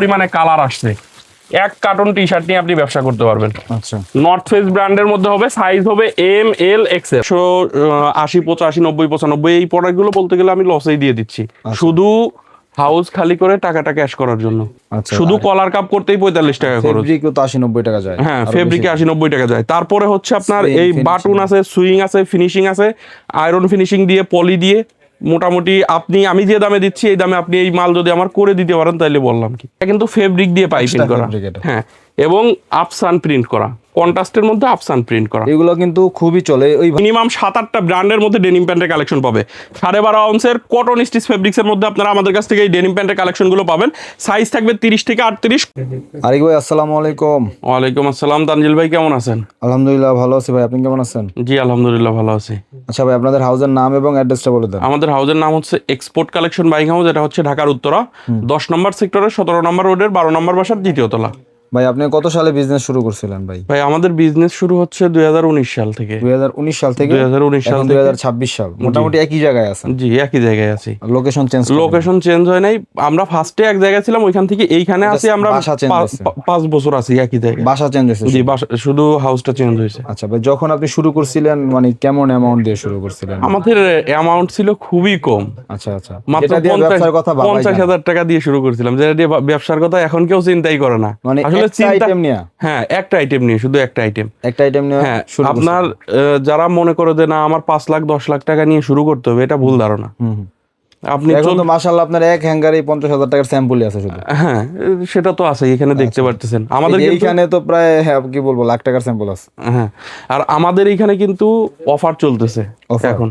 পরিমাণে কালার আসছে। এক কার্টন টি শার্ট নিয়ে আপনি ব্যবসা করতে পারবেন। আচ্ছা, নর্থ ফেস ব্র্যান্ডের মধ্যে হবে, সাইজ হবে এম এল এক্সেল। 80, 85, 90, 95 এই প্রোডাক্টগুলো বলতে গেলে আমি লসেই দিয়ে দিচ্ছি, শুধু হাউস খালি করে টাকাটা ক্যাশ করার জন্য। আচ্ছা, শুধু কলার কাপ করতেই 45 টাকা খরচ। ফেব্রিকও তো 80-90 টাকা যায়। হ্যাঁ, ফেব্রিকে 80-90 টাকা যায়। তারপরে হচ্ছে আপনার Swing, এই finishing। বাটন আছে, সুইং আছে, ফিনিশিং আছে, আয়রন ফিনিশিং দিয়ে, পলি দিয়ে, মোটামুটি আমি যে দামে দিচ্ছি এই দামে আপনি এই মাল যদি আমার করে দিতে পারেন তাহলে বললাম কি। এটা কিন্তু ফেব্রিক দিয়ে পাইপিং Extra করা, fabric এটা। হ্যাঁ, এবং আফসান প্রিন্ট করা, কন্ট্রাস্টের মধ্যে আফসান প্রিন্ট করা। এগুলো কিন্তু খুবই চলে। ওই মিনিমাম 7-8টা ব্র্যান্ডের মধ্যে ডেনিম প্যান্টের কালেকশন পাবে। 12.5 আউন্সের কটন স্টিচ ফেব্রিক্সের মধ্যে আপনারা আমাদের কাছ থেকে এই ডেনিম প্যান্টের কালেকশনগুলো পাবেন। সাইজ থাকবে 30 থেকে 38। আরিক ভাই, আসসালামু আলাইকুম। ওয়ালাইকুম আসসালাম। তানজিল ভাই কেমন আছেন? আলহামদুলিল্লাহ ভালো আছি ভাই, আপনি কেমন আছেন? জি আলহামদুলিল্লাহ ভালো আছি। আচ্ছা ভাই, আপনাদের হাউসের নাম এবং অ্যাড্রেসটা বলে দেন। আমাদের হাউসের নাম হচ্ছে এক্সপোর্ট কালেকশন বাইং হাউস। এটা হচ্ছে ঢাকার উত্তরা 10 নম্বর সেক্টরের 17 নম্বর রোডের 12 নম্বর বাসার 2য় তলা। ভাই আপনি কত সালে বিজনেস শুরু করছিলেন ভাই? ভাই আমাদের বিজনেস শুরু হচ্ছে 2019 সাল থেকে। 2019 সাল থেকে 2019 সাল এখন থেকে 2026 সাল, মোটামুটি একই জায়গায় আছেন? জি একই জায়গায় আছি। Location change? লোকেশন চেঞ্জ হয় নাই, আমরা ফার্স্টে এক জায়গায় ছিলাম, ওইখান থেকে এইখানে আছি আমরা। বাসা change হয়েছে? 5 বছর আছি একই জায়গায়। বাসা চেঞ্জ হয়েছে? জি বাসা, শুধু হাউসটা চেঞ্জ হয়েছে। আচ্ছা ভাই, যখন আপনি শুরু করছিলেন মানে কেমন অ্যামাউন্ট দিয়ে শুরু করছিলেন? আমাদের অ্যামাউন্ট ছিল খুবই কম, আচ্ছা আচ্ছা, মাত্র যেটা দিয়ে ব্যবসার কথা ভাবাই যায় না। 50,000 টাকা দিয়ে শুরু করছিলাম, যেটা দিয়ে ব্যবসার কথা এখন কেউ চিন্তাই করে না। মানে আসলে একটা আইটেম নিয়ে? হ্যাঁ, একটা আইটেম নিয়ে, শুধু একটা আইটেম। একটা আইটেম নিয়ে হ্যাঁ, শুরু করছিলেন? আপনার যারা মনে করে যে না আমার 5 লাখ 10 লাখ টাকা নিয়ে শুরু করতে হবে, এটা ভুল ধারণা। আপনি এখন তো মাশাআল্লাহ আপনার এক হ্যাঙ্গারে 50,000 টাকার স্যাম্পলই আছে শুধু। হ্যাঁ, সেটা তো আছে, এখানে দেখতে পারতেছেন। আমাদের এইখানে তো প্রায় কি বলবো লাখ টাকার স্যাম্পল আছে। হ্যাঁ, আর আমাদের এইখানে কিন্তু অফার চলতেছে এখন।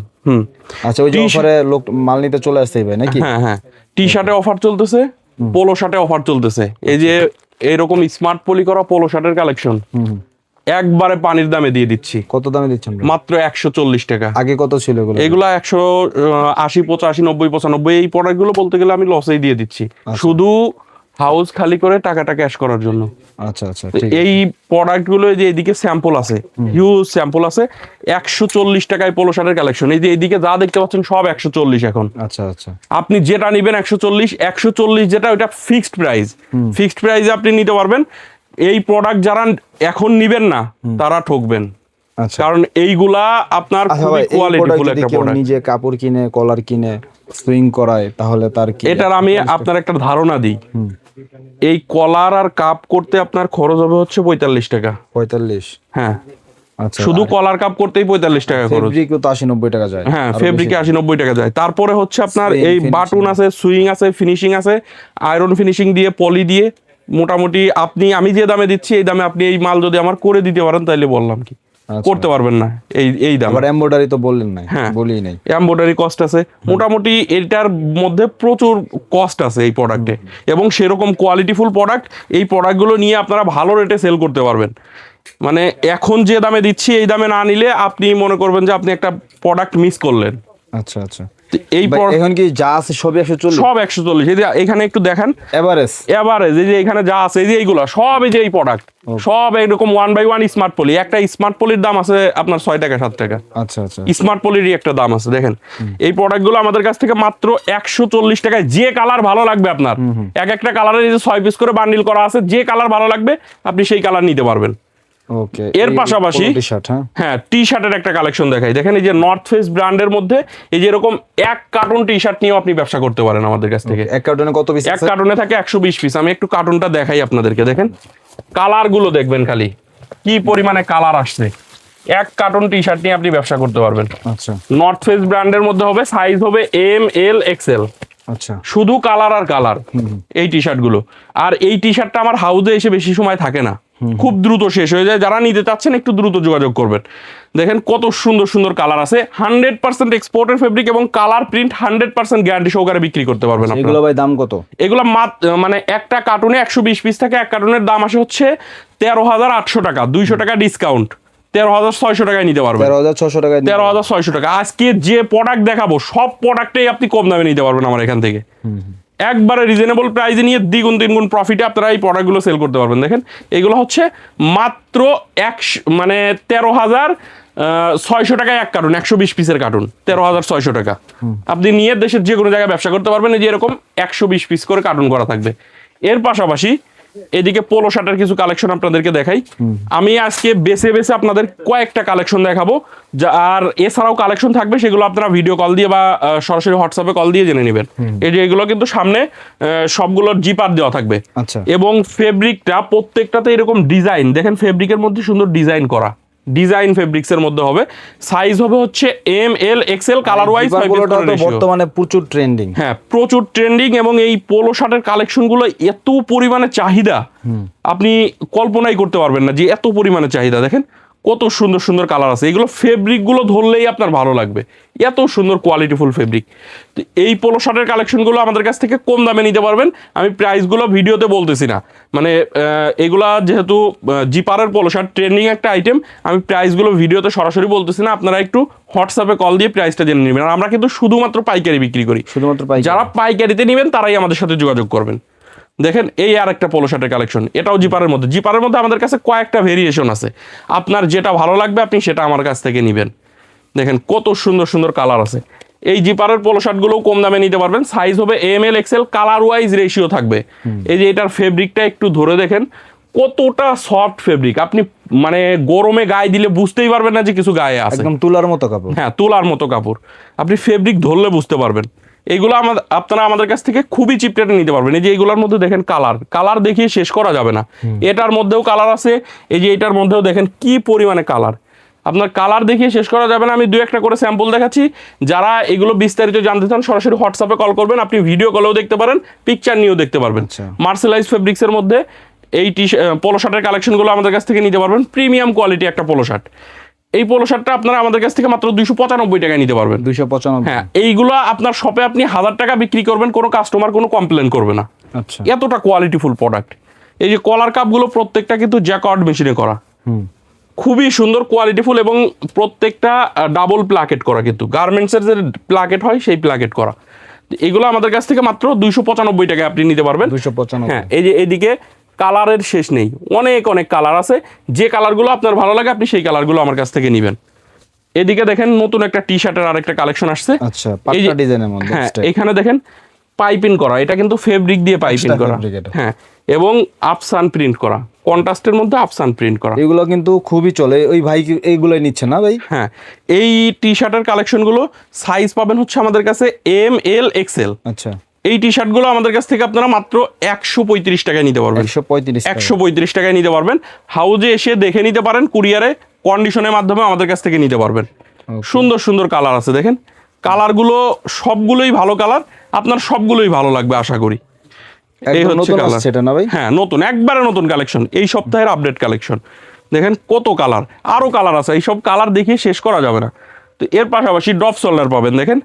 আচ্ছা, ওই যে অফারে লোক মাল নিতে চলে আসছে ভাই নাকি? হ্যাঁ হ্যাঁ, টি শার্টে অফার চলতেছে, পোলো শার্টে অফার চলতেছে। এই যে এরকম স্মার্ট পলি করা পোলো শার্টের কালেকশন একবারে পানির দামে দিয়ে দিচ্ছি। কত দামে দিচ্ছেন? মাত্র 140 টাকা। আগে কত ছিল এগুলো? এগুলা 180, 85, 90, 95 এই প্রোডাক্টগুলো বলতে গেলে আমি লসেই দিয়ে দিচ্ছি, শুধু হাউস খালি করে টাকাটা ক্যাশ করার জন্য। আচ্ছা আচ্ছা, এই প্রোডাক্টগুলো যে এদিকে স্যাম্পল আছে, হিউজ স্যাম্পল আছে। 140 টাকায় পোলো শার্টের কালেকশন। এই যে এইদিকে যা দেখতে পাচ্ছেন সব 140 এখন। আচ্ছা আচ্ছা, আপনি যেটা নিবেন 140 যেটা, ওইটা ফিক্সড প্রাইস। ফিক্সড প্রাইসে আপনি নিতে পারবেন। এই প্রোডাক্ট যারা এখন নিবেন না তারা ঠকবেন, কারণ এইগুলা আপনার খুবই কোয়ালিটিফুল একটা প্রোডাক্ট। নিজে কাপড় কিনে, কলার কিনে, সুইং করায়, তাহলে তার কি? এটার আমি আপনার একটা ধারণা দিই। এই কলার আর কাপ করতে আপনার খরচ হবে হচ্ছে 45 টাকা। 45? হ্যাঁ, আচ্ছা, শুধু কলার কাপ করতেই 45 টাকা খরচ। ফেব্রিকও তো 80-90 টাকা যায়। হ্যাঁ, ফেব্রিকে 80-90 টাকা যায়। তারপরে হচ্ছে আপনার এই বাটন আছে, সুইং আছে, ফিনিশিং আছে, আয়রন ফিনিশিং দিয়ে, পলি দিয়ে, মোটামুটি আমি যে দামে দিচ্ছি এই দামে আপনি এই মাল যদি আমার করে দিতে পারেন তাহলে বললাম কি, করতে পারবেন না এই দাম। আবার এমব্রয়ডারি তো বললেন না? হ্যাঁ, বলিই নাই। এমব্রয়ডারি কস্ট আছে, মোটামুটি এটার মধ্যে প্রচুর কস্ট আছে এই প্রোডাক্টে, এবং সেরকম কোয়ালিটিফুল প্রোডাক্ট। এই প্রোডাক্টগুলো নিয়ে আপনারা ভালো রেটে সেল করতে পারবেন। মানে এখন যে দামে দিচ্ছি এই দামে না নিলে আপনি মনে করবেন যে আপনি একটা প্রোডাক্ট মিস করলেন। আচ্ছা আচ্ছা, এই এখন কি যা আছে সবই 140? সব 140। এই যে এখানে একটু দেখেন এভারেজ এই যে এখানে যা আছে, এই যে এইগুলো সব, এই যে এই প্রোডাক্ট সব এরকম 1/1 স্মার্ট পলি। একটা স্মার্ট পলির দাম আছে আপনার 6 টাকা 7 টাকা। আচ্ছা আচ্ছা, স্মার্ট পলিরই একটা দাম আছে। দেখেন এই প্রোডাক্টগুলো আমাদের কাছ থেকে মাত্র 140 টাকায়। যে কালার ভালো লাগবে আপনার, এক একটা কালারের এই যে 6 পিস করে বান্ডিল করা আছে, যে কালার ভালো লাগবে আপনি সেই কালার নিতে পারবেন। ওকে, এর পাশাপাশি হ্যাঁ, টি শার্টের একটা কালেকশন দেখাই। দেখেন এই যে নর্থ ফেস ব্র্যান্ডের মধ্যে এই যে এরকম এক কার্টন টি শার্ট নিয়েও আপনি ব্যবসা করতে পারেন আমাদের কাছ থেকে। এক কার্টনে কত পিস? এক কার্টনে থাকে 120 পিস। আমি একটু কার্টনটা দেখাই আপনাদেরকে। দেখেন কালার গুলো দেখবেন খালি কি পরিমাণে কালার আসছে। এক কার্টন টি শার্ট নিয়ে আপনি ব্যবসা করতে পারবেন। আচ্ছা, নর্থ ফেস ব্র্যান্ডের মধ্যে হবে, সাইজ হবে এম এল এক্সেল। আচ্ছা, শুধু কালার আর কালার এই টি শার্ট গুলো। আর এই টি শার্টটা আমার হাউসে এসে বেশি সময় থাকে না, খুব দ্রুত শেষ হয়ে যায়। যারা নিতে চাচ্ছেন একটু দ্রুত যোগাযোগ করবেন। দেখেন কত সুন্দর সুন্দর কালার আছে। 100% এক্সপোর্টের ফেব্রিক এবং কালার প্রিন্ট 100% গ্যারান্টি সহকারে বিক্রি করতে পারবেন আপনারা। এগুলো ভাই দাম কত? এগুলো মানে একটা কার্টুনে 120 পিস থাকে। এক কার্টুনের দাম আসে হচ্ছে 13,800 টাকা, 200 টাকা ডিসকাউন্ট, 13,600 টাকায় নিতে পারবেন। 13,600 টাকায়? 13,600 টাকা। আজকে যে প্রোডাক্ট দেখাবো সব প্রোডাক্টেই আপনি কম দামে নিতে পারবেন আমার এখান থেকে। একবারে রিজনেবল প্রাইসে নিয়ে দ্বিগুণ তিনগুণ প্রফিটে আপনারা এই প্রোডাক্টগুলো সেল করতে পারবেন। দেখেন এগুলো হচ্ছে মাত্র 13,600 টাকায় এক কার্টুন, 120 পিসের কার্টুন 13,600 টাকা। আপনি নিয়ে দেশের যে কোনো জায়গায় ব্যবসা করতে পারবেন। এই যে এরকম 120 পিস করে কার্টুন করা থাকবে। এর পাশাপাশি এদিকে পোলো শার্টের কিছু কালেকশন আপনাদেরকে দেখাই। আমি আজকে বেছে বেছে আপনাদের কয়েকটা কালেকশন দেখাবো, আর এছাড়াও কালেকশন থাকবে, সেগুলো আপনারা ভিডিও কল দিয়ে বা সরাসরি হোয়াটসঅ্যাপে কল দিয়ে জেনে নেবেন। এই যে এগুলো কিন্তু সামনে সবগুলোর জিপার দেওয়া থাকবে। আচ্ছা, এবং ফেব্রিকটা প্রত্যেকটাতে এরকম ডিজাইন, দেখেন ফেব্রিকের মধ্যে সুন্দর ডিজাইন করা, ডিজাইন ফেব্রিক্স এর মধ্যে হবে। সাইজ হবে হচ্ছে M L XL, colour wise বর্তমানে প্রচুর ট্রেন্ডিং। হ্যাঁ, প্রচুর ট্রেন্ডিং, এবং এই পোলো শার্টের কালেকশন গুলো এত পরিমাণে চাহিদা আপনি কল্পনাই করতে পারবেন না যে এত পরিমাণে চাহিদা। দেখেন কত সুন্দর সুন্দর কালার আছে, এগুলো ফেব্রিক গুলো ধরলেই আপনার ভালো লাগবে, এত সুন্দর কোয়ালিটিফুল ফেব্রিক। তো এই পোলো শার্টের কালেকশনগুলো আমাদের কাছ থেকে কম দামে নিতে পারবেন। আমি প্রাইসগুলো ভিডিওতে বলতেছি না, মানে এগুলা যেহেতু জিপারের পোলো শার্ট ট্রেন্ডিং একটা আইটেম, আমি প্রাইসগুলো ভিডিওতে সরাসরি বলতেছি না, আপনারা একটু হোয়াটসঅ্যাপে কল দিয়ে প্রাইসটা জেনে নেবেন। আর আমরা কিন্তু শুধুমাত্র পাইকারি বিক্রি করি, শুধুমাত্র পাইকারি। যারা পাইকারিতে নেবেন তারাই আমাদের সাথে যোগাযোগ করবেন। দেখেন এই আর একটা পোলো শার্টের কালেকশন, এটাও জিপারের মধ্যে। জিপারের মধ্যে আমাদের কাছে কয়েকটা ভেরিয়েশন আছে, আপনার যেটা ভালো লাগবে আপনি সেটা আমার কাছ থেকে নেবেন। দেখেন কত সুন্দর সুন্দর কালার আছে। এই জিপারের পোলো শার্টগুলোও কম দামে নিতে পারবেন। সাইজ হবে M L XL, colour wise ratio থাকবে। এই যে এটার ফেব্রিকটা একটু ধরে দেখেন কতটা সফট ফেব্রিক, আপনি মানে গরমে গায়ে দিলে বুঝতেই পারবেন না যে কিছু গায়ে আছে, একদম তুলার মতো কাপড়। হ্যাঁ, তুলার মতো কাপড়, আপনি ফেব্রিক ধরলে বুঝতে পারবেন। এইগুলো আপনারা আমাদের কাছ থেকে খুবই চিপ রেটে নিতে পারবেন। এই যে এইগুলোর মধ্যে দেখেন কালার দেখিয়ে শেষ করা যাবে না। এটার মধ্যেও কালার আছে, এই যে এটার মধ্যেও দেখেন কি পরিমাণে কালার, আপনার কালার দেখিয়ে শেষ করা যাবে না। আমি 2-1টা করে স্যাম্পল দেখাচ্ছি। যারা এগুলো বিস্তারিত জানতে চান সরাসরি হোয়াটসঅ্যাপে কল করবেন, আপনি ভিডিও কলেও দেখতে পারেন, পিকচার নিয়েও দেখতে পারবেন। মার্সেলাইজ ফেব্রিক্সের মধ্যে এই পোলো শার্টের কালেকশনগুলো আমাদের কাছ থেকে নিতে পারবেন। প্রিমিয়াম কোয়ালিটি একটা পোলো শার্ট। এই পোলো শার্টটা আপনারা আমাদের কাছ থেকে মাত্র 295 টাকায় নিতে পারবেন। 295। হ্যাঁ, এইগুলো আপনার শপে আপনি 1000 টাকা বিক্রি করবেন, কোনো কাস্টমার কোনো কমপ্লেন করবে না। আচ্ছা, এতটা কোয়ালিটিফুল প্রোডাক্ট। এই যে কলার কাপগুলো প্রত্যেকটা কিন্তু জ্যাকওয়ার্ড মেশিনে করা, খুবই সুন্দর কোয়ালিটিফুল, এবং প্রত্যেকটা ডাবল প্লাকেট করা, কিন্তু গার্মেন্টসের যে প্লাকেট হয় সেই প্লাকেট করা। এগুলো আমাদের কাছ থেকে মাত্র 295 টাকায় আপনি নিতে পারবেন। 295। হ্যাঁ, এই যে এদিকে কালারের শেষ নেই, অনেক অনেক কালার আছে। যে কালারগুলো আপনার ভালো লাগে আপনি সেই কালারগুলো আমার কাছ থেকে নেবেন। এদিকে দেখেন নতুন একটা টি শার্টের আরেকটা কালেকশন আসছে। আচ্ছা, পাট্টা ডিজাইনের মধ্যে। হ্যাঁ, এখানে দেখেন পাইপিং করা, এটা কিন্তু ফেব্রিক দিয়ে পাইপিং করা। হ্যাঁ, এবং আফসান প্রিন্ট করা, কন্ট্রাস্টের মধ্যে আফসান প্রিন্ট করা। এগুলো কিন্তু খুবই চলে, ওই ভাই এইগুলোই নিচ্ছে না ভাই? হ্যাঁ, এই টি শার্টের কালেকশনগুলো সাইজ পাবেন হচ্ছে আমাদের কাছে এম এল এক্সেল। আচ্ছা, এই টি শার্টগুলো আমাদের কাছ থেকে আপনারা মাত্র 135 টাকায় নিতে পারবেন। 135 টাকায় নিতে পারবেন। হাউজে এসে দেখে নিতে পারেন, কুরিয়ারে কন্ডিশনের মাধ্যমে আমাদের কাছ থেকে নিতে পারবেন। সুন্দর সুন্দর কালার আছে, দেখেন কালারগুলো সবগুলোই ভালো কালার, আপনার সবগুলোই ভালো লাগবে আশা করি। এই হচ্ছে কালার, সেটা না ভাই? হ্যাঁ, নতুন, একবারে নতুন কালেকশন, এই সপ্তাহের আপডেট কালেকশন। দেখেন কত কালার, আরো কালার আছে, এই সব কালার দেখিয়ে শেষ করা যাবে না। তো এর পাশাপাশি ড্রপ শোল্ডার পাবেন। দেখেন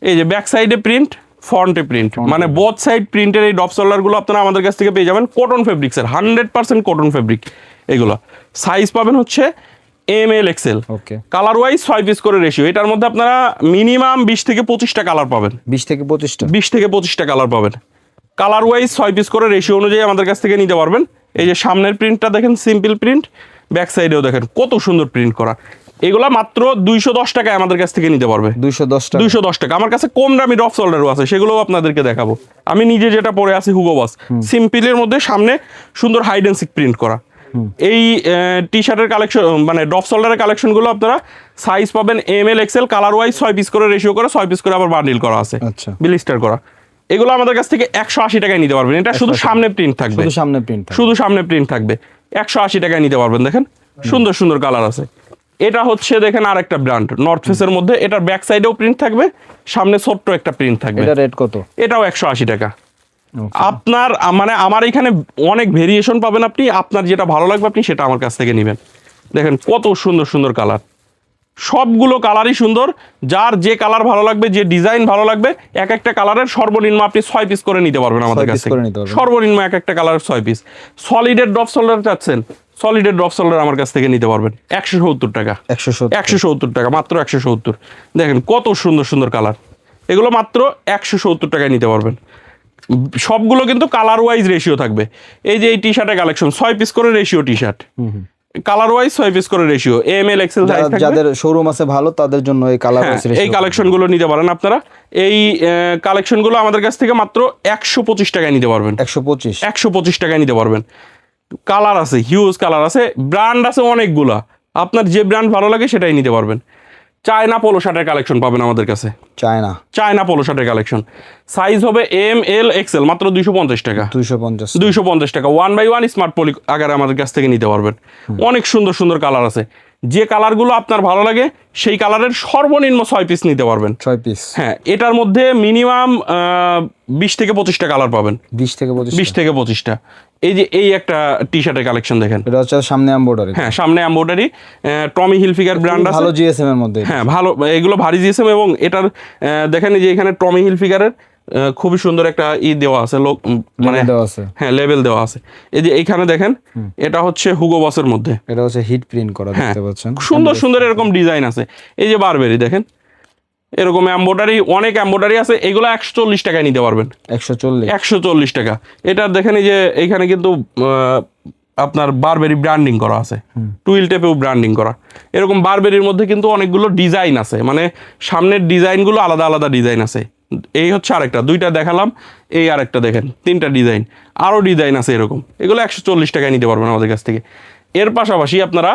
এই যে ব্যাক সাইডে প্রিন্ট, ফ্রন্টে প্রিন্ট, মানে বোথ সাইড প্রিন্টের এই ড্রপ শোল্ডারগুলো আপনারা আমাদের কাছ থেকে পেয়ে যাবেন। কটন ফেব্রিক্সের, 100% কটন ফেব্রিক এগুলো। সাইজ পাবেন হচ্ছে M L XL, colour wise 6 piece করে রেশিও। এটার মধ্যে আপনারা মিনিমাম 20 থেকে 25টা কালার পাবেন। 20 থেকে 25টা কালার পাবেন। কালার ওয়াইজ 6 পিস করে রেশিও অনুযায়ী আমাদের কাছ থেকে নিতে পারবেন। এই যে সামনের প্রিন্টটা দেখেন সিম্পল প্রিন্ট, ব্যাক সাইডেও দেখেন কত সুন্দর প্রিন্ট করা। এগুলা মাত্র 210 টাকায় আমাদের কাছ থেকে নিতে পারবে। 210 টাকা। আমার কাছে কম দামি ড্রপ শোল্ডারও আছে, সেগুলোও আপনাদেরকে দেখাবো। আমি নিজে যেটা পরে আছি হুগো বস, সিম্পলের মধ্যে সামনে সুন্দর হাইড এন্ড সিক প্রিন্ট করা। এই টি শার্টের কালেকশন, মানে ড্রপ শোল্ডারের কালেকশনগুলো আপনারা সাইজ পাবেন M L XL, colour wise 6 piece করে রেশিও করে, 6 পিস করে আবার বান্ডিল করা আছে, ব্লিস্টার করা। এগুলো আমাদের কাছ থেকে 180 টাকায় নিতে পারবেন। এটা শুধু সামনে প্রিন্ট থাকবে, শুধু সামনে প্রিন্ট থাকবে, 180 টাকায় নিতে পারবেন। দেখেন সুন্দর সুন্দর কালার আছে। এটা হচ্ছে দেখেন আরেকটা ব্র্যান্ড নর্থ ফেসের মধ্যে, এটার ব্যাক সাইডেও প্রিন্ট থাকবে, সামনে ছোট্ট একটা প্রিন্ট থাকবে। এটা রেট কত? এটাও 180 টাকা। আপনার মানে আমার এখানে অনেক ভেরিয়েশন পাবেন, আপনি আপনার যেটা ভালো লাগবে আপনি সেটা আমার কাছ থেকে নেবেন। দেখেন কত সুন্দর সুন্দর কালার, সবগুলো কালারই সুন্দর। যার যে কালার ভালো লাগবে, যে ডিজাইন ভালো লাগবে, এক একটা কালারের সর্বনিম্ন আপনি 6 পিস করে নিতে পারবেন আমাদের কাছ থেকে। সর্বনিম্ন এক একটা কালারের 6 পিস। সলিডের ড্রপ শোল্ডার চাচ্ছেন, সলিডের ড্রপ শোল্ডার আমার কাছ থেকে নিতে পারবেন 170 টাকা। 170 টাকা, মাত্র 170। দেখেন কত সুন্দর সুন্দর কালার, এগুলো মাত্র 170 টাকায় নিতে পারবেন। সবগুলো কিন্তু কালার ওয়াইজ রেশিও থাকবে। এই যে এই টি শার্টের কালেকশন, 6 পিস করে ratio T shirt, colour wise 6 piece করে ratio, M L XL size থাকবে। যাদের শোরুম আছে ভালো তাদের জন্য এই কালার এই কালেকশনগুলো নিতে পারেন আপনারা। এই কালেকশনগুলো আমাদের কাছ থেকে মাত্র 125 টাকায় নিতে পারবেন। 125 টাকায় নিতে পারবেন। কালার আছে, হিউজ কালার আছে, ব্র্যান্ড আছে অনেকগুলা, আপনার যে ব্র্যান্ড ভালো লাগে সেটাই নিতে পারবেন। চায়না পোলো শার্টের কালেকশন পাবেন আমাদের কাছে, চায়না পোলো শার্টের কালেকশন, সাইজ হবে এম এল এক্সেল, মাত্র 250 টাকা। 250 টাকা 1/1 স্মার্ট পলি আকারে আমাদের কাছ থেকে নিতে পারবেন। অনেক সুন্দর সুন্দর কালার আছে, যে কালারগুলো আপনার ভালো লাগে সেই কালারের সর্বনিম্ন 6 পিস নিতে পারবেন। 6 পিস, হ্যাঁ। এটার মধ্যে মিনিমাম 20 থেকে 25টা কালার পাবেন। 20 থেকে 25টা। এই যে এই একটা টি শার্টের কালেকশন দেখেন, এটা হচ্ছে সামনে এমব্রয়ডারি। হ্যাঁ, সামনে এমব্রয়ডারি, টমি হিলফিগার ব্র্যান্ড আছে, ভালো জিএসএম এর মধ্যে। হ্যাঁ, ভালো, এগুলো ভারী জিএসএম। এবং এটার দেখেন যে এখানে টমি হিলফিগারের খুবই সুন্দর একটা দেওয়া আছে, লোক মানে হ্যাঁ লেবেল দেওয়া আছে। এই যে এইখানে দেখেন, এটা হচ্ছে হুগো বসের মধ্যে, এটা হচ্ছে হিট প্রিন্ট করা, দেখতে পাচ্ছেন সুন্দর সুন্দর এরকম ডিজাইন আছে। এই যে বারবেরি দেখেন, এরকম এমব্রয়ডারি, অনেক এমব্রয়ডারি আছে, এগুলো 140 টাকায় নিতে পারবেন। 140 টাকা। এটা দেখেন এই যে এইখানে কিন্তু আপনার বারবেরি ব্র্যান্ডিং করা আছে, টুইল টেপেও ব্র্যান্ডিং করা। এরকম বারবেরির মধ্যে কিন্তু অনেকগুলো ডিজাইন আছে, মানে সামনের ডিজাইনগুলো আলাদা আলাদা ডিজাইন আছে। এই হচ্ছে আরেকটা, 2টা দেখালাম, এই আরেকটা দেখেন, 3টা ডিজাইন, আরও ডিজাইন আছে এরকম। এগুলো 140 টাকায় নিতে পারবেন আমাদের কাছ থেকে। এর পাশাপাশি আপনারা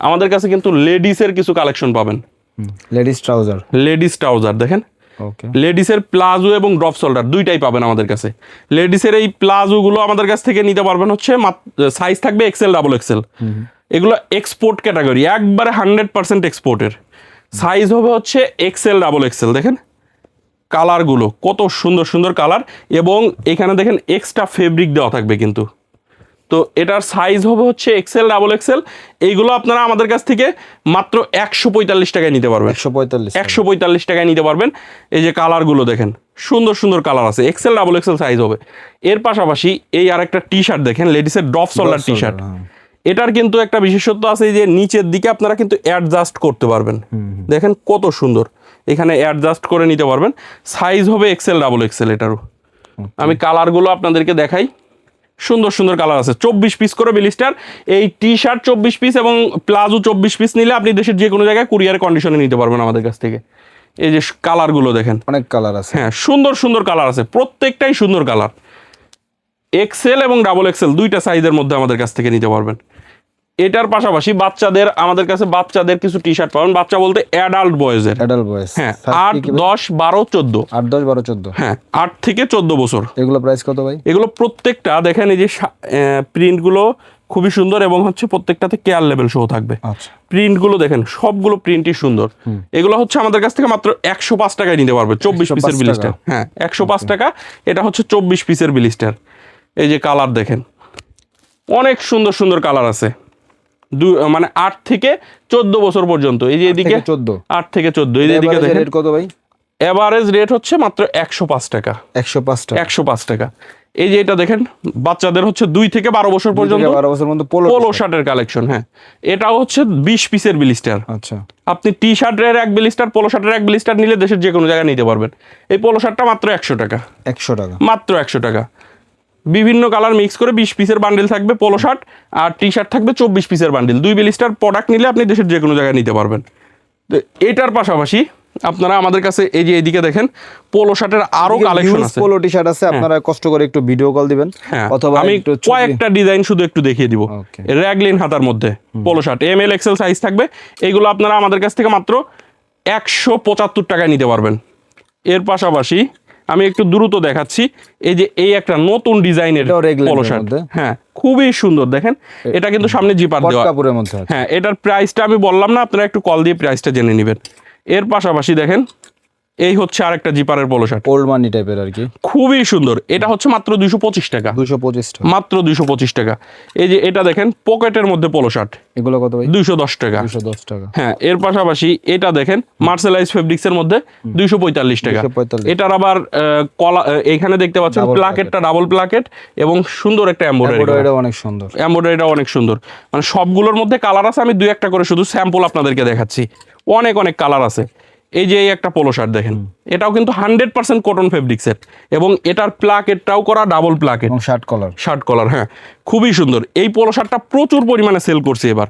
আমাদের কাছে কিন্তু লেডিসের কিছু কালেকশন পাবেন। লেডিস ট্রাউজার দেখেন, লেডিসের প্লাজো এবং ড্রপ শোল্ডার 2টাই পাবেন আমাদের কাছে। লেডিসের এই প্লাজোগুলো আমাদের কাছ থেকে নিতে পারবেন হচ্ছে, সাইজ থাকবে এক্সেল, ডাবল এক্সেল। এগুলো এক্সপোর্ট ক্যাটাগরি, একবারে 100% এক্সপোর্টের। সাইজ হবে হচ্ছে এক্সেল, ডাবল এক্সেল। দেখেন কালারগুলো কত সুন্দর সুন্দর কালার, এবং এখানে দেখেন এক্সট্রা ফেব্রিক দেওয়া থাকবে কিন্তু। তো এটার সাইজ হবে হচ্ছে এক্সেল, ডাবল এক্সেল। এইগুলো আপনারা আমাদের কাছ থেকে মাত্র 145 টাকায় নিতে পারবেন। 145 টাকায় নিতে পারবেন। এই যে কালারগুলো দেখেন, সুন্দর সুন্দর কালার আছে, এক্সেল, ডাবল এক্সেল সাইজ হবে। এর পাশাপাশি এই আরেকটা টি শার্ট দেখেন, লেডিসের ড্রপ শোল্ডার টি শার্ট। এটার কিন্তু একটা বিশেষত্ব আছে, যে নিচের দিকে আপনারা কিন্তু অ্যাডজাস্ট করতে পারবেন। দেখেন কত সুন্দর, এখানে অ্যাডজাস্ট করে নিতে পারবেন। সাইজ হবে এক্সেল, ডাবল এক্সেল। এটারও আমি কালারগুলো আপনাদেরকে দেখাই, সুন্দর সুন্দর কালার আছে। 24 পিস করে বিলিস্টার, এই টি শার্ট 24 পিস এবং প্লাজো 24 পিস নিলে আপনি দেশের যে কোনো জায়গায় কুরিয়ার কন্ডিশনে নিতে পারবেন আমাদের কাছ থেকে। এই যে কালারগুলো দেখেন, অনেক কালার আছে, হ্যাঁ সুন্দর সুন্দর কালার আছে, প্রত্যেকটাই সুন্দর কালার। এক্সেল এবং ডাবল এক্সেল 2টা সাইজের মধ্যে আমাদের কাছ থেকে নিতে পারবেন। এটার পাশাপাশি বাচ্চাদের, আমাদের কাছে বাচ্চাদের কিছু টি শার্ট পাবেন। বাচ্চা বলতে অ্যাডাল্ট বয়েজের, হ্যাঁ 8, 10, 12, 14। 8, 10, 12, 14, হ্যাঁ 8 থেকে 14 বছর। এগুলো প্রাইস কত ভাই? এগুলো প্রত্যেকটা দেখেন, এই যে প্রিন্টগুলো খুবই সুন্দর, এবং হচ্ছে প্রত্যেকটাতে কেয়ার লেভেল শো থাকবে। প্রিন্টগুলো দেখেন, সবগুলো প্রিন্টই সুন্দর। এগুলো হচ্ছে আমাদের কাছ থেকে মাত্র 105 টাকায় নিতে পারবে, 24 পিসের বিলিস্টার। হ্যাঁ 105 টাকা। এটা হচ্ছে 24 পিসের বিলিস্টার। এই যে কালার দেখেন, অনেক সুন্দর সুন্দর কালার আছে, মানে 8 থেকে 14 বছর পর্যন্ত। এই যে এদিকে 8 থেকে 14, এই যে এদিকে দেখেন কত ভাই? এভারেজ রেট হচ্ছে মাত্র 105 টাকা। 105 টাকা। এই যে এটা দেখেন, বাচ্চাদের হচ্ছে 2 থেকে 12 বছর পর্যন্ত পোলো শার্টের কালেকশন। হ্যাঁ, এটাও হচ্ছে 20 পিসের বিলিস্টার। আচ্ছা, আপনি টি শার্টের 1 বিলিস্টার, পোলো শার্টের 1 বিলিস্টার নিলে দেশের যে কোনো জায়গায় নিতে পারবেন। এই পোলো শার্টটা মাত্র 100 টাকা। মাত্র 100 টাকা। বিভিন্ন কালার মিক্স করে 20 পিসের বান্ডিল থাকবে পোলো শার্ট, আর টি শার্ট থাকবে 24 পিসের বান্ডিল। 2 বিলিস্টার প্রোডাক্ট নিলে আপনি দেশের যে কোনো জায়গায় নিতে পারবেন। তো এটার পাশাপাশি আপনারা আমাদের কাছে এই যে এদিকে দেখেন, পোলো শার্টের আরো কালেকশন আছে, পোলো টি শার্ট আছে। আপনারা কষ্ট করে একটু ভিডিও কল দিবেন, অথবা আমি কয়েকটা ডিজাইন শুধু একটু দেখিয়ে দিব। র্যাগলিন হাতার মধ্যে polo shirt, M L XL size থাকবে। এগুলো আপনারা আমাদের কাছ থেকে মাত্র 175 টাকায় নিতে পারবেন। এর পাশাপাশি আমি একটু দ্রুত দেখাচ্ছি, এই যে এই একটা নতুন ডিজাইনের পোলো শার্ট, হ্যাঁ খুবই সুন্দর। দেখেন এটা কিন্তু সামনে জিপার দেওয়া। হ্যাঁ, এটার প্রাইসটা আমি বললাম না, আপনারা একটু কল দিয়ে প্রাইসটা জেনে নেবেন। এর পাশাপাশি দেখেন, এই হচ্ছে আরেকটা জিপারের পোলো শার্ট, ওল্ড মানি টাইপের আর কি, খুবই সুন্দর। এটা হচ্ছে মাত্র 225 টাকা। মাত্র 225 টাকা। এই যে এটা দেখেন, পকেটের মধ্যে পোলো শার্ট, এগুলো কত ভাই? 210 টাকা। হ্যাঁ, এর পাশাপাশি এটা দেখেন, মার্সেলাইজ ফেব্রিক্স এর মধ্যে 245 টাকা। এটার আবার কলা, এখানে দেখতে পাচ্ছেন প্লাকেটটা ডাবল প্লাকেট, এবং সুন্দর একটা এমব্রয়ডারি, অনেক সুন্দর এমব্রয়ডারিটা অনেক সুন্দর। মানে সবগুলোর মধ্যে কালার আছে, আমি 2-1টা করে শুধু স্যাম্পল আপনাদেরকে দেখাচ্ছি। অনেক অনেক কালার আছে। এই যে এই একটা পোলো শার্ট দেখেন, এটাও কিন্তু 100% কটন ফেব্রিক্সের, এবং এটার প্লাকেটটাও করা ডাবল প্লাকেট, এবং শার্ট কলার। হ্যাঁ, খুবই সুন্দর। এই পোলো শার্টটা প্রচুর পরিমাণে সেল করছে এবার।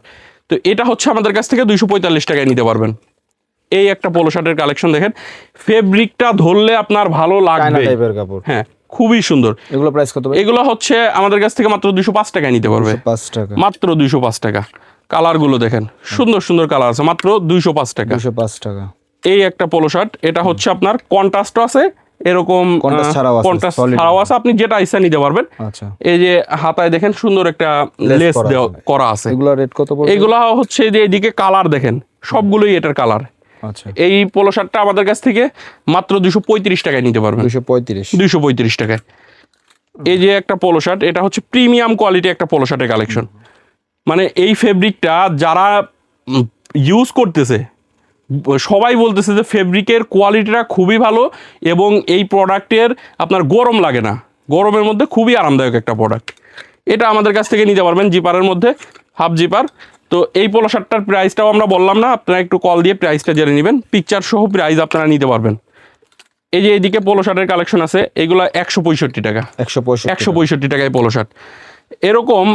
তো এটা হচ্ছে আমাদের কাছ থেকে 245 টাকায় নিতে পারবেন। এই একটা পোলো শার্টের কালেকশন দেখেন, ফেব্রিকটা ধরলে আপনার ভালো লাগবে। টাইপের কাপড়, হ্যাঁ, খুবই সুন্দর। এগুলো প্রাইস কত ভাই? এগুলো হচ্ছে আমাদের কাছ থেকে মাত্র 205 টাকায় নিতে পারবে। 5 টাকা মাত্র 205 টাকা। কালারগুলো দেখেন, সুন্দর সুন্দর কালার আছে, মাত্র 205 টাকা। 205 টাকা। এই একটা পোলো শার্ট, এটা হচ্ছে আপনার কন্ট্রাস্টও আছে, এরকম কন্ট্রাস্ট ছাড়াও আছে, আপনি যেটা ইচ্ছা নিতে পারবেন। আচ্ছা, এই যে হাতায় দেখেন সুন্দর একটা লেস করা আছে। এগুলো রেট কত পড়বে? এগুলা হচ্ছে যে এদিকে কালার দেখেন, সবগুলোই এটার কালার। আচ্ছা, এই পোলো শার্টটা আমাদের কাছ থেকে মাত্র 235 টাকায় নিতে পারবেন। 235 টাকায়। এই যে একটা পোলো শার্ট, এটা হচ্ছে প্রিমিয়াম কোয়ালিটি একটা পোলো শার্টের কালেকশন। মানে এই ফেব্রিকটা যারা ইউজ করতেছে সবাই বলতেছে যে ফেব্রিকের কোয়ালিটিটা খুবই ভালো, এবং এই প্রোডাক্টের আপনার গরম লাগে না, গরমের মধ্যে খুবই আরামদায়ক একটা প্রোডাক্ট। এটা আমাদের কাছ থেকে নিতে পারবেন জিপারের মধ্যে, হাফ জিপার। তো এই পোলো শার্টটার প্রাইসটাও আমরা বললাম না, আপনারা একটু কল দিয়ে প্রাইসটা জেনে নেবেন, পিকচার সহ প্রাইস আপনারা নিতে পারবেন। এই যে এইদিকে পোলো শার্টের কালেকশন আছে, এগুলো 165 টাকা। 165 টাকায় পোলো শার্ট। এরকম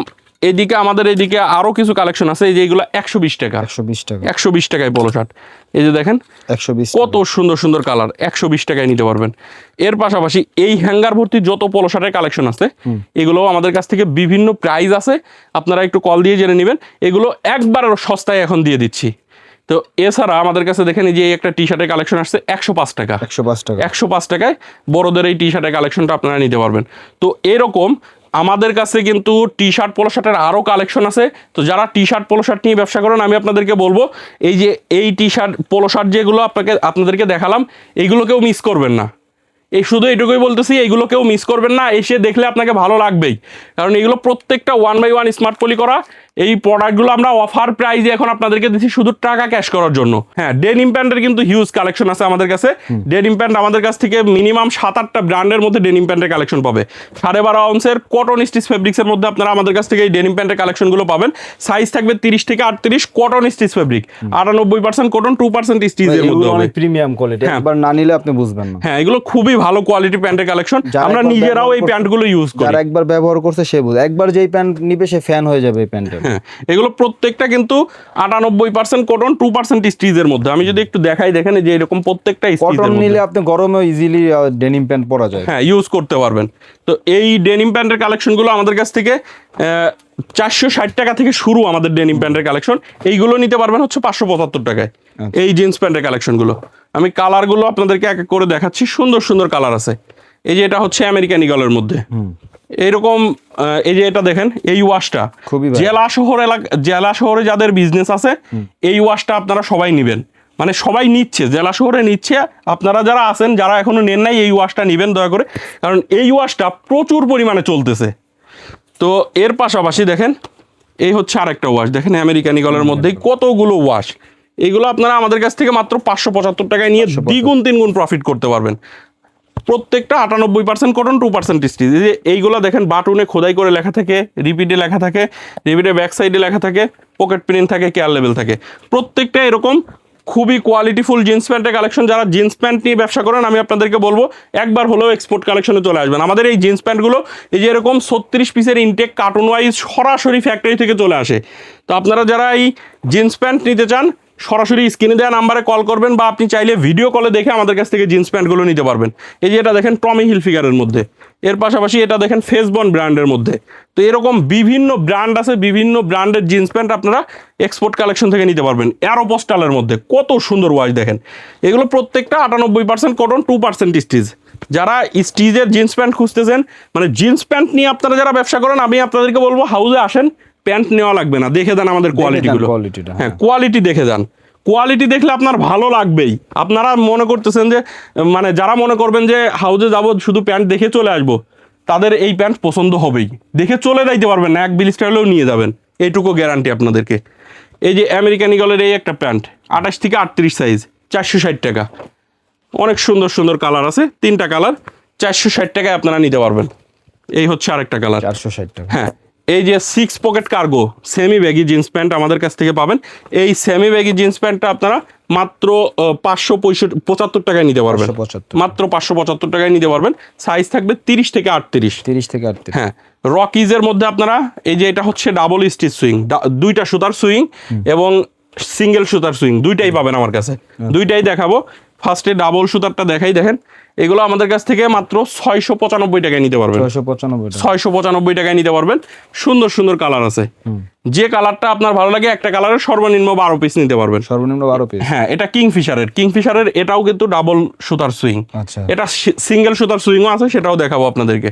এদিকে আমাদের এদিকে আরো কিছু কালেকশন আছে, এই যে এগুলো 120 টাকা। 120 টাকায় পোলো শার্ট। এই যে দেখেন 120, কত সুন্দর সুন্দর কালার, 120 টাকায় নিতে পারবেন। এর পাশাপাশি এই হ্যাঙ্গার ভর্তি যত পোলো শার্টের কালেকশন আছে, এগুলো আমাদের কাছ থেকে বিভিন্ন প্রাইস আছে, আপনারা একটু কল দিয়ে জেনে নেবেন। এগুলো একবার সস্তায় এখন দিয়ে দিচ্ছি। তো এছাড়া আমাদের কাছে দেখেন এই যে একটা টি শার্টের কালেকশন আসছে 105 টাকা। 105 টাকায় বড়দের এই টি শার্টের কালেকশনটা আপনারা নিতে পারবেন। তো এরকম আমাদের কাছে কিন্তু টি শার্ট পোলো শার্টের আরও কালেকশন আছে। তো যারা টি শার্ট পোলো শার্ট নিয়ে ব্যবসা করেন, আমি আপনাদেরকে বলবো এই যে এই টি শার্ট পোলো শার্ট যেগুলো আপনাদেরকে দেখালাম, এইগুলোকেও মিস করবেন না। এই শুধু এটুকুই বলতেছি, এইগুলো কেউ মিস করবেন না, এসে দেখলে আপনাকে ভালো লাগবেই, কারণ এগুলো প্রত্যেকটা 1/1 স্মার্ট পলি করা। এই প্রোডাক্টগুলো আমরা অফার প্রাইজে এখন আপনাদেরকে দিচ্ছি শুধু টাকা ক্যাশ করার জন্য। হ্যাঁ, ডেনিম প্যান্টের কিন্তু হিউজ কালেকশন আছে আমাদের কাছে। ডেনিম প্যান্ট আমাদের কাছ থেকে মিনিমাম 7-8টা ব্র্যান্ডের মধ্যে ডেনিম প্যান্টের কালেকশন পাবে। 12.5 আউন্সের কটন স্টিচ ফেব্রিক্সের মধ্যে আপনারা আমাদের কাছ থেকে এই ডেনিম প্যান্টের কালেকশনগুলো পাবেন। সাইজ থাকবে 30 থেকে 38, কটন স্টিচ ফেব্রিক, 98% কটন, 2% স্টিচের মধ্যে হবে। প্রিমিয়াম কোয়ালিটি, একবার না নিলে আপনি বুঝবেন না। হ্যাঁ, এগুলো খুবই ভালো কোয়ালিটি প্যান্টের কালেকশন, আমরা নিজেরাও এই প্যান্টগুলো ইউজ করি। যারা একবার ব্যবহার করছে সে বুঝে, একবার যেই প্যান্ট নিবে সে ফ্যান হয়ে যাবে এই প্যান্টের। হ্যাঁ, এগুলো প্রত্যেকটা কিন্তু 98% কটন, 2% স্টিচের মধ্যে। আমি যদি একটু দেখাই, দেখেন যে এরকম প্রত্যেকটা কটন নিলে আপনি গরমে ইজিলি ডেনিম প্যান্ট পরা যায়, হ্যাঁ, ইউজ করতে পারবেন। তো এই ডেনিম প্যান্টের কালেকশনগুলো আমাদের কাছ থেকে 460 টাকা থেকে শুরু আমাদের ডেনিম প্যান্টের কালেকশন। এইগুলো নিতে পারবেন হচ্ছে 575 টাকায়। এই জিন্স প্যান্টের কালেকশনগুলো আমি কালারগুলো আপনাদেরকে এক এক করে দেখাচ্ছি, সুন্দর সুন্দর কালার আছে। এই যে এটা হচ্ছে আমেরিকান ইগলের মধ্যে এইরকম, এই যে এটা দেখেন, এই ওয়াশটা জেলা শহরে যাদের বিজনেস আছে, এই ওয়াশটা আপনারা সবাই নেবেন, মানে সবাই নিচ্ছে, জেলা শহরে নিচ্ছে। আপনারা যারা আছেন, যারা এখনো নেন নাই, এই ওয়াশটা নেবেন দয়া করে, কারণ এই ওয়াশটা প্রচুর পরিমাণে চলতেছে। তো এর পাশাপাশি দেখেন, এই হচ্ছে আরেকটা ওয়াশ, দেখেন আমেরিকান ইগলের মধ্যেই কতগুলো ওয়াশ। এইগুলো আপনারা আমাদের কাছ থেকে মাত্র 575 টাকায় নিয়ে দ্বিগুণ 3 গুণ প্রফিট করতে পারবেন। প্রত্যেকটা 98% কটন, 2% স্টিচ। এইগুলো দেখেন বাটনে খোদাই করে লেখা থাকে, রিপিটে লেখা থাকে, রিপিটের ব্যাক সাইডে লেখা থাকে, পকেট প্রিন্ট থাকে, কেয়ার লেভেল থাকে। প্রত্যেকটা এরকম খুবই কোয়ালিটিফুল জিন্স প্যান্টের কালেকশন। যারা জিন্স প্যান্ট নিয়ে ব্যবসা করেন, আমি আপনাদেরকে বলবো একবার হলেও এক্সপোর্ট কালেকশনে চলে আসবেন। আমাদের এই জিন্স প্যান্টগুলো এই যে এরকম 36 পিসের ইনটেক কার্টুন ওয়াইজ সরাসরি ফ্যাক্টরি থেকে চলে আসে। তো আপনারা যারা এই জিন্স প্যান্ট নিতে চান, সরাসরি স্ক্রিনে দেওয়া নাম্বারে কল করবেন, বা আপনি চাইলে ভিডিও কলে দেখে আমাদের কাছ থেকে জিন্স প্যান্টগুলো নিতে পারবেন। এই যে এটা দেখেন টমি হিলফিগারের মধ্যে, এর পাশাপাশি এটা দেখেন ফেসবন ব্র্যান্ডের মধ্যে। তো এরকম বিভিন্ন ব্র্যান্ড আছে, বিভিন্ন ব্র্যান্ডের জিন্স প্যান্ট আপনারা এক্সপোর্ট কালেকশন থেকে নিতে পারবেন। অ্যারোপোস্টালের মধ্যে কত সুন্দর ওয়াশ দেখেন, এগুলো প্রত্যেকটা 98% কটন, 2% স্টিচ। যারা স্টিচের জিন্স প্যান্ট খুঁজতেছেন, মানে জিন্স প্যান্ট নিয়ে আপনারা যারা ব্যবসা করেন, আমি আপনাদেরকে বলবো হাউজে আসেন, প্যান্ট নেওয়া লাগবে না, দেখে দেন আমাদের কোয়ালিটিগুলো। হ্যাঁ, কোয়ালিটি দেখে যান, কোয়ালিটি দেখলে আপনার ভালো লাগবেই। আপনারা মনে করতেছেন যে, মানে যারা মনে করবেন যে হাউজে যাব শুধু প্যান্ট দেখে চলে আসবো, তাদের এই প্যান্ট পছন্দ হবেই, দেখে চলে যাইতে পারবেন না, এক বিলিস্টার হলেও নিয়ে যাবেন, এইটুকু গ্যারান্টি আপনাদেরকে। এই যে আমেরিকান ইগলের এই একটা প্যান্ট 28 থেকে 38 সাইজ, 460 টাকা। অনেক সুন্দর সুন্দর কালার আছে, 3টা কালার, 460 টাকায় আপনারা নিতে পারবেন। এই হচ্ছে আরেকটা কালার, 460 টাকা। হ্যাঁ, এই যে 6 pocket cargo semi baggy jeans pant আমাদের কাছ থেকে পাবেন। এই সেমি ব্যাগি জিন্স প্যান্টটা আপনারা মাত্র 575 টাকায় নিতে পারবেন, 575 মাত্র 575 টাকায় নিতে পারবেন। সাইজ থাকবে 30 থেকে 38। 30 থেকে 38। হ্যাঁ, রকিজের মধ্যে আপনারা এই যে এটা হচ্ছে ডাবল স্টিচ সুইং, দুইটা সুতার সুইং এবং সিঙ্গেল সুতার সুইং দুইটাই পাবেন আমার কাছে, দুইটাই দেখাবো। ফার্স্টে ডাবল সুতারটা দেখাই, দেখেন এগুলো আমাদের কাছ থেকে মাত্র 695 টাকায় নিতে পারবেন, 695 টাকা। 695 টাকায় নিতে পারবেন। সুন্দর সুন্দর কালার আছে, যে কালারটা আপনার ভালো লাগে একটা কালারের সর্বনিম্ন 12 পিস নিতে পারবেন। সর্বনিম্ন 12 পিস। হ্যাঁ, এটা কিংফিশারের এটাও কিন্তু ডাবল সুতার সুইং। আচ্ছা। এটা সিঙ্গেল সুতার সুইংও আছে, সেটাও দেখাবো আপনাদেরকে।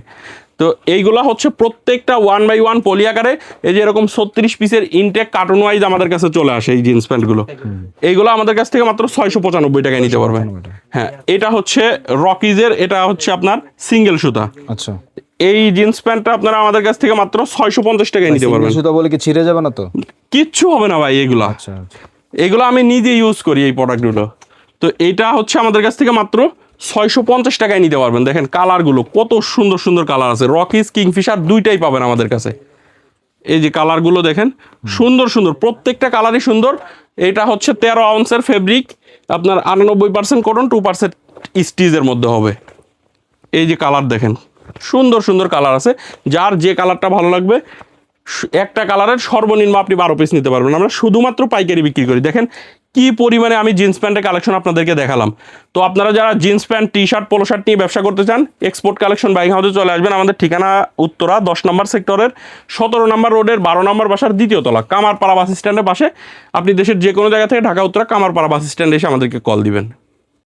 তো এইগুলা হচ্ছে প্রত্যেকটা 1 বাই 1 পলি আকারে, এই যে এরকম 36 পিসের ইনটেক কার্টুন ওয়াইজ আমাদের কাছে চলে আসে এই জিন্স প্যান্টগুলো। এইগুলো আমাদের কাছ থেকে মাত্র 695 টাকায় নিতে পারবেন। হ্যাঁ, এটা হচ্ছে রকিজের, এটা হচ্ছে আপনার সিঙ্গেল সুতা। আচ্ছা। এই জিন্স প্যান্টটা আপনারা আমাদের কাছ থেকে মাত্র 650 টাকায় নিতে পারবেন। সুতা বলে কি ছিঁড়ে যাবে না তো? কিচ্ছু হবে না ভাই, এগুলা আচ্ছা আচ্ছা। এগুলো আমি নিজে ইউজ করি এই প্রোডাক্টগুলো। তো এইটা হচ্ছে আমাদের কাছ থেকে মাত্র 650 টাকায় নিতে পারবেন। দেখেন কালারগুলো কত সুন্দর সুন্দর কালার আছে, রকিজ কিংফিশার দুইটাই পাবেন আমাদের কাছে। এই যে কালারগুলো দেখেন, সুন্দর সুন্দর, প্রত্যেকটা কালারই সুন্দর। এটা হচ্ছে 13 আউন্সের ফেব্রিক, আপনার 98% কটন, 2% স্টিচের মধ্যে হবে। এই যে কালার দেখেন, সুন্দর সুন্দর কালার আছে, যার যে কালারটা ভালো লাগবে একটা কালারের সর্বনিম্ন আপনি 12 পিস নিতে পারবেন। আমরা শুধুমাত্র পাইকারি বিক্রি করি। দেখেন কি পরিমাণে আমি জিন্স প্যান্টের কালেকশন আপনাদেরকে দেখালাম। তো আপনারা যারা jeans pant, T shirt, polo shirt নিয়ে ব্যবসা করতে চান, এক্সপোর্ট কালেকশন বাইক হাউসে চলে আসবেন। আমাদের ঠিকানা উত্তরা 10 নম্বর সেক্টরের 17 নম্বর রোডের 12 নম্বর বাসার 2য় তলা, কামারপাড়া বাস স্ট্যান্ডের পাশে। আপনি দেশের যে কোনো জায়গা থেকে ঢাকা উত্তরা কামারপাড়া বাস স্ট্যান্ডে এসে আমাদেরকে কল দিবেন।